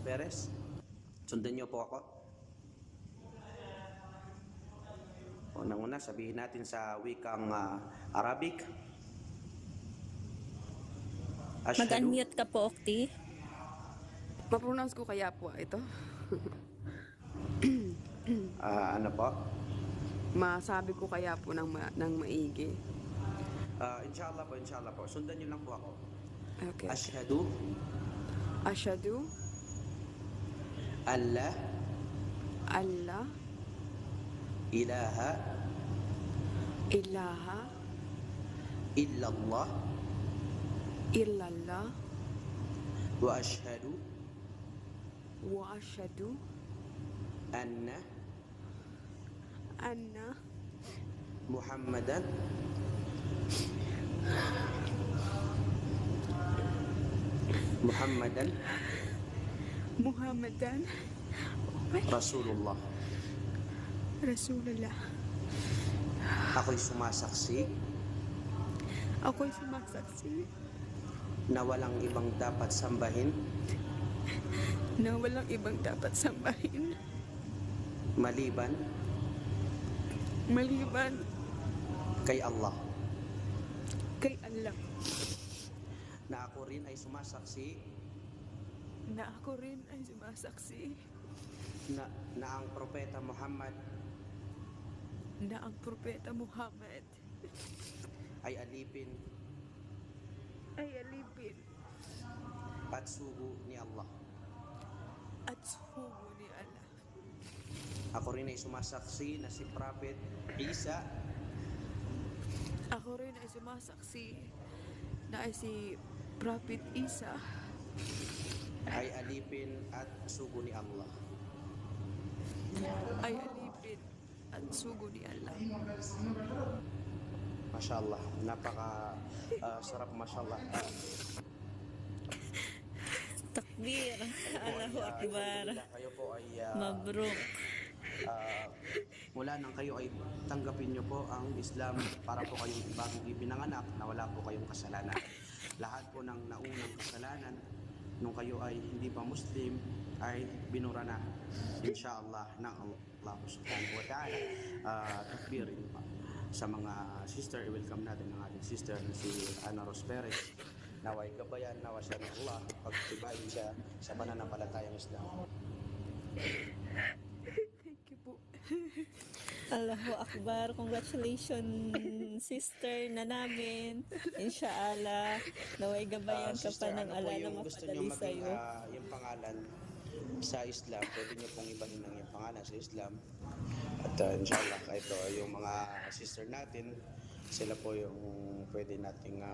Perez. Sundan niyo po ako. Unang-una, sabihin natin sa wikang Arabic. Ashhadu. Mag-unmute ka po, Okti. Ma-pronounce ko kaya po ito? Ano po? Masabi ko kaya po ng maigi. Inshallah po. Sundan niyo lang po ako. Okay. Ashhadu Ashhadu alla alla ilaha ilaha illallah illallah wa ashhadu wa ashhadu anna anna Muhammadan Muhammadan Rasulullah. Rasulullah. Ako'y sumasaksi Ako'y sumasaksi na walang ibang dapat sambahin na walang ibang dapat sambahin maliban kay Allah. kay Allah, Na ako rin ay sumasaksi na ako rin ay sumasaksi na ang propeta Muhammad na ang propeta Muhammad ay alipin at sugo ni Allah. at sugo ni Allah. Ako rin ay sumasaksi na si Prophet Isa Ako rin ay sumasaksi na si Prophet Isa ay alipin at sugo ni Allah. ay alipin at sugo ni Allah. Mashallah, napaka sarap mashallah. Takbir. Allahu Akbar. Kayo po ay Mabruk. mula nang kayo ay tanggapin nyo po ang Islam para po kayong bagong ipinanganak na wala po kayong kasalanan. Lahat po ng naunang kasalanan nung kayo ay hindi pa Muslim ay binura na inshallah ng Allah subhanahu wa ta'ala. Takbir sa mga sister, i-welcome natin ang ating sister na si Ana Ros Perez. Naway gabayan, nawa siya ng Allah, pagtibayin siya sa pananampalatayang Islam. Thank you po. Allahu Akbar. Congratulations, sister na namin. Inshallah. Naway gabayan ka Sister, pa ng ano po ala na yung gusto nyo mapadali maging sa'yo. yung pangalan sa Islam? Pwede nyo pong ibahin ng yung pangalan sa Islam. At inshallah, ito yung mga sister natin, sila po yung pwede nating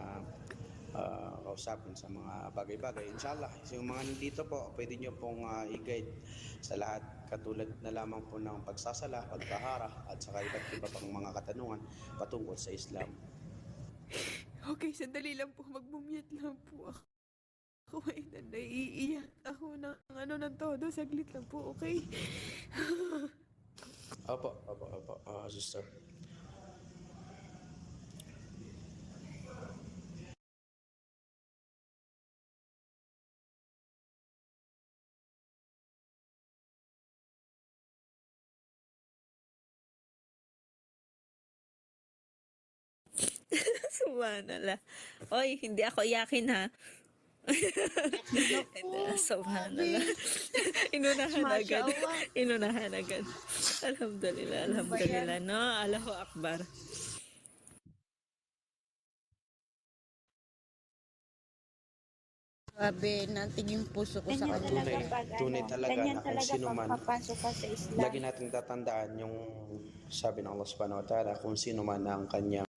kausapin sa mga bagay-bagay. Inshallah, yung mga nandito po, pwede nyo pong i-guide sa lahat, katulad na lamang po ng pagsasala, pagkahara, at saka iba't iba pang mga katanungan patungkol sa Islam. Okay, sandali lang po. Mag-mute lang po ako. Ako ay naiiyak ako ng todo. Saglit lang po, okay? Opo, sister. Subhanallah. Oy, hindi ako iyakin ha. Subhanallah. Inunahan agad. Alhamdulillah. No, Allahu Akbar. Sabi natin yung puso ko sa kanila. Tunay talaga na kung sino man, papasok ka sa Islam. lagi natin tatandaan yung sabi ng Allah subhanahu wa ta'ala, kung sino man ang kanyang